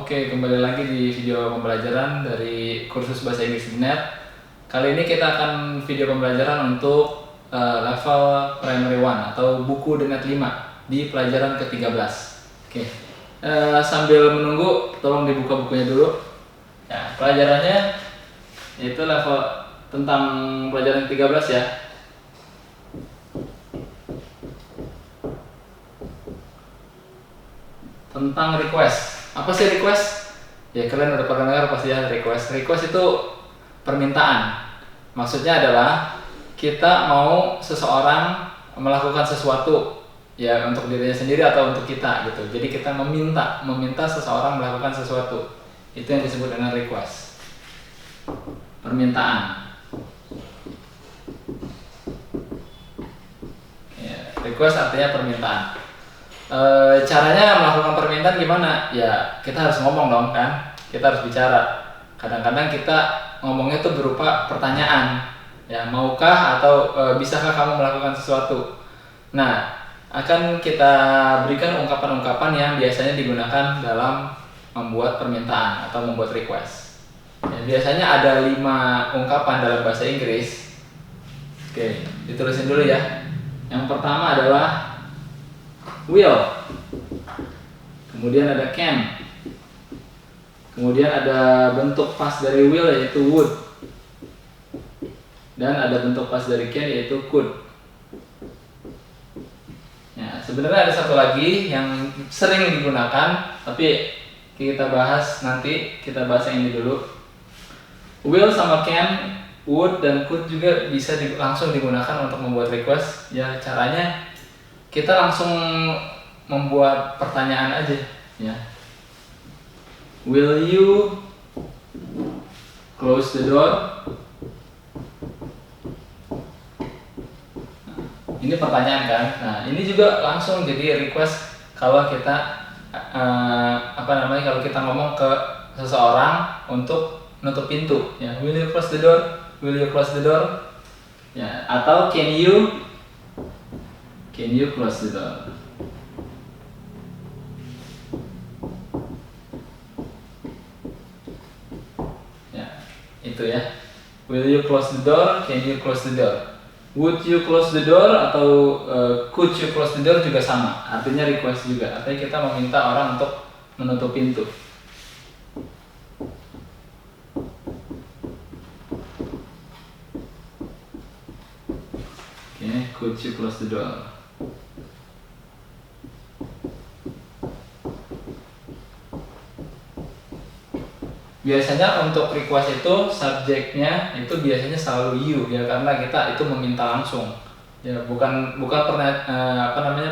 Oke, kembali lagi di video pembelajaran dari kursus Bahasa Inggris Net. Kali ini kita akan video pembelajaran untuk level Primary 1 atau buku dengan 5 di pelajaran ke-13. Oke, sambil menunggu, tolong dibuka bukunya dulu. Ya, pelajarannya yaitu level tentang pelajaran ke-13 ya. Tentang request. Apa sih request? Ya kalian udah pernah dengar pasti ya request. Request itu permintaan. Maksudnya adalah kita mau seseorang melakukan sesuatu ya untuk dirinya sendiri atau untuk kita gitu. Jadi kita meminta seseorang melakukan sesuatu. Itu yang disebut dengan request. Permintaan. Ya, request artinya permintaan. Caranya melakukan permintaan gimana? Ya kita harus ngomong dong kan, kita harus bicara. Kadang-kadang kita ngomongnya tuh berupa pertanyaan, ya maukah atau bisakah kamu melakukan sesuatu. Nah, akan kita berikan ungkapan-ungkapan yang biasanya digunakan dalam membuat permintaan atau membuat request. Ya, biasanya ada 5 ungkapan dalam bahasa Inggris. Oke, ditulisin dulu ya. Yang pertama adalah will, kemudian ada can, kemudian ada bentuk past dari will yaitu would, dan ada bentuk past dari can yaitu could. Ya, sebenarnya ada satu lagi yang sering digunakan, tapi kita bahas nanti. Kita bahas yang ini dulu. Will sama can, would, dan could juga bisa langsung digunakan untuk membuat request. Ya caranya kita langsung membuat pertanyaan aja ya. Will you close the door? Ini pertanyaan kan. Nah, ini juga langsung jadi request kalau kita kalau kita ngomong ke seseorang untuk nutup pintu ya. Will you close the door? Will you close the door? Ya, atau can you close the door? Ya, itu ya. Will you close the door? Can you close the door? Would you close the door atau could you close the door juga sama. Artinya request juga. Artinya kita meminta orang untuk menutup pintu. Oke, could you close the door? Biasanya untuk request itu subjeknya itu biasanya selalu you ya, karena kita itu meminta langsung ya, bukan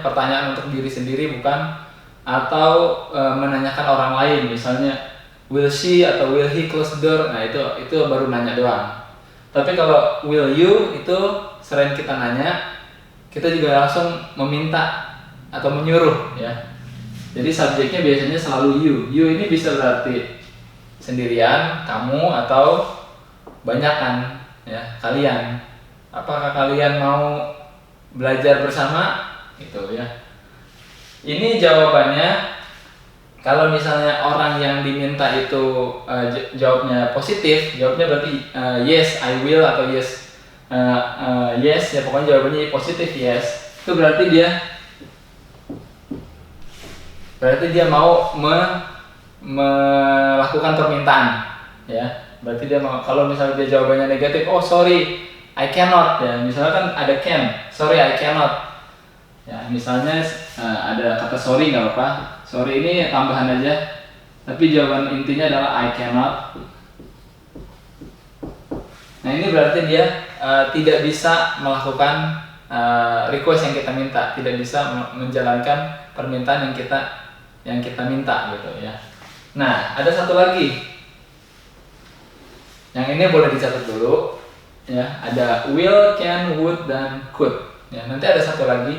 pertanyaan untuk diri sendiri, bukan, atau menanyakan orang lain, misalnya will she atau will he close the door. Nah itu baru nanya doang. Tapi kalau will you itu selain kita nanya, kita juga langsung meminta atau menyuruh ya. Jadi subjeknya biasanya selalu you. You ini bisa berarti sendirian, kamu, atau banyakan ya, kalian. Apakah kalian mau belajar bersama? Gitu ya. Ini jawabannya kalau misalnya orang yang diminta itu jawabnya positif, jawabnya berarti yes I will atau yes yes ya, pokoknya jawabannya positif yes. Itu berarti dia mau melakukan permintaan ya. Berarti dia mau. Kalau misalnya dia jawabannya negatif, oh sorry I cannot ya, misalnya kan ada can, sorry I cannot ya. Misalnya ada kata sorry, nggak apa-apa, sorry ini tambahan aja, tapi jawaban intinya adalah I cannot. Nah ini berarti dia tidak bisa melakukan request yang kita minta, tidak bisa menjalankan permintaan yang kita minta gitu ya. Nah, ada satu lagi. Yang ini boleh dicatat dulu ya. Ada will, can, would, dan could. Ya, nanti ada satu lagi.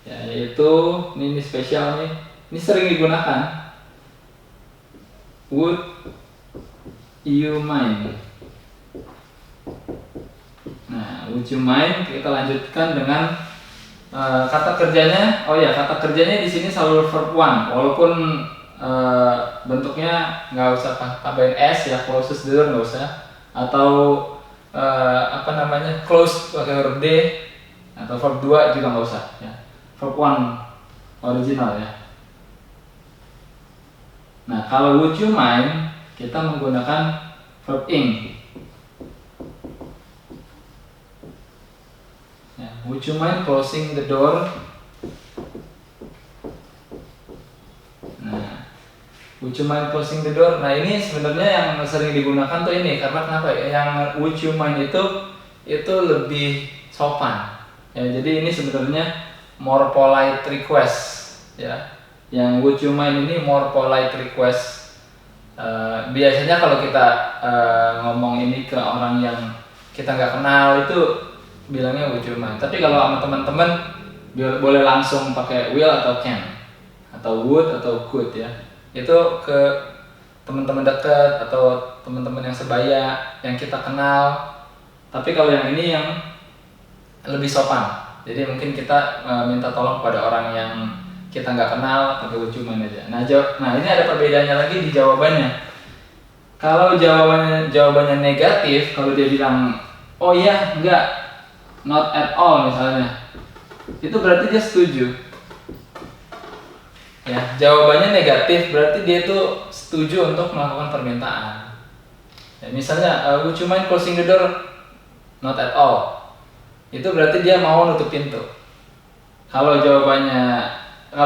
Ya, yaitu ini spesial nih. Ini sering digunakan. Would you mind? Nah, would you mind kita lanjutkan dengan Kata kerjanya, kata kerjanya di sini selalu verb one, walaupun bentuknya nggak usah tambahin s ya, closes the door nggak usah, atau close pakai verb d, atau verb 2 juga nggak usah ya, verb one original ya. Nah kalau would you mind kita menggunakan verb ing. Would you mind closing the door? Nah, would you mind closing the door? Nah ini sebenarnya yang sering digunakan tuh ini, karena kenapa? Yang would you mind itu lebih sopan. Ya, jadi ini sebenarnya more polite request. Ya, yang would you mind ini more polite request. Biasanya kalau kita ngomong ini ke orang yang kita nggak kenal itu bilangnya would you mind. Tapi kalau sama teman-teman boleh langsung pakai will atau can, atau would atau could ya. Itu ke teman-teman dekat atau teman-teman yang sebaya yang kita kenal. Tapi kalau yang ini yang lebih sopan. Jadi mungkin kita minta tolong pada orang yang kita nggak kenal pakai would you mind aja. Nah ini ada perbedaannya lagi di jawabannya. Kalau jawabannya negatif, kalau dia bilang oh iya enggak, not at all misalnya, itu berarti dia setuju. Ya, jawabannya negatif berarti dia tuh setuju untuk melakukan permintaan. Ya, misalnya would you mind closing the door? Not at all. Itu berarti dia mau nutup pintu. Kalau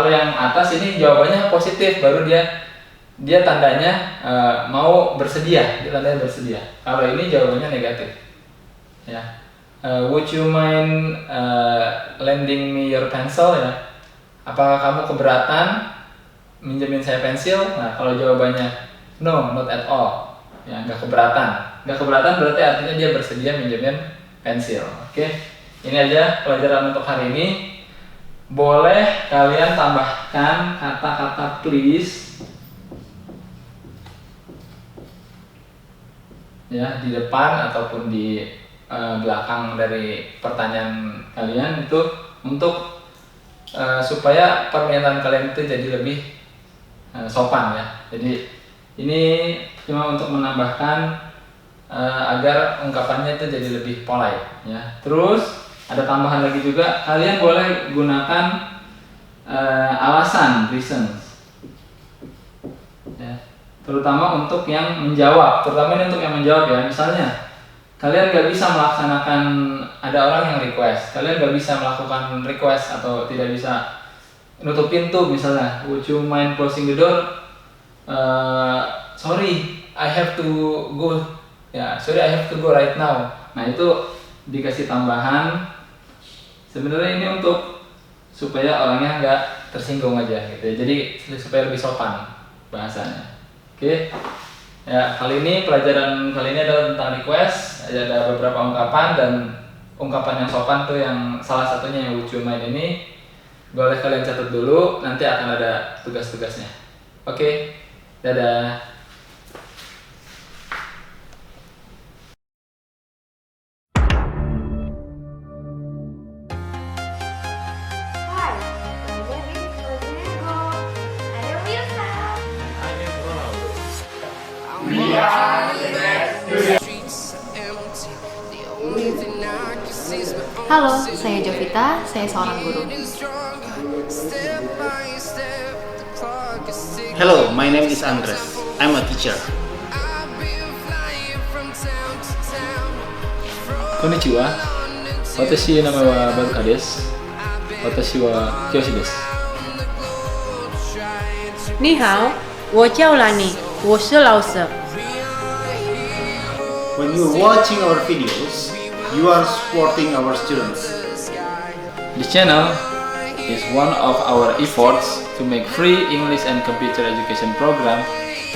yang atas ini jawabannya positif, baru dia tandanya mau bersedia, dia tandanya bersedia. Kalau ini jawabannya negatif. Ya. Would you mind lending me your pencil ya? Apakah kamu keberatan minjemin saya pensil? Nah kalau jawabannya no, not at all, ya nggak keberatan. Nggak keberatan berarti artinya dia bersedia minjemin pensil. Oke, ini aja pelajaran untuk hari ini. Boleh kalian tambahkan kata-kata please ya di depan ataupun di belakang dari pertanyaan kalian itu untuk supaya permintaan kalian itu jadi lebih sopan ya. Jadi ini cuma untuk menambahkan agar ungkapannya itu jadi lebih polite ya. Terus ada tambahan lagi juga, kalian boleh gunakan alasan, reasons ya. Terutama untuk yang menjawab, ya. Misalnya kalian nggak bisa melaksanakan, ada orang yang request, kalian nggak bisa melakukan request atau tidak bisa nutup pintu misalnya, would you mind closing the door? Sorry, I have to go. Ya, sorry I have to go right now. Nah itu dikasih tambahan. Sebenarnya ini untuk supaya orangnya nggak tersinggung aja gitu. Jadi supaya lebih sopan bahasanya. Oke. Ya, pelajaran kali ini adalah tentang request. Ada beberapa ungkapan, dan ungkapan yang sopan tuh yang salah satunya yang would you mind ini. Boleh kalian catat dulu, nanti akan ada tugas-tugasnya. Oke, dadah. Hi, my name is Rodrigo. I am Wilsa. Halo, saya Jovita, saya seorang guru. Hello, my name is Andres. I'm a teacher. Konnichiwa. Watashi nama wa Baruka desu. Watashi wa Kiyoshi desu. 你好，我叫兰妮，我是老师。 When you're watching our videos, you are supporting our students. This channel is one of our efforts to make free English and computer education program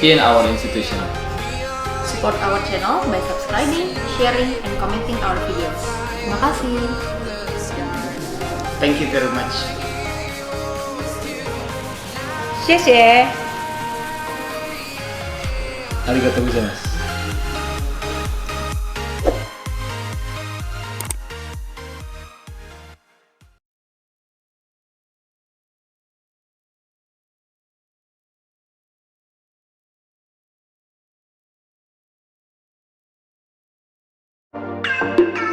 in our institution. Support our channel by subscribing, sharing, and commenting our videos. Terima kasih. Thank you very much. 谢谢。ありがとうございます。Bye.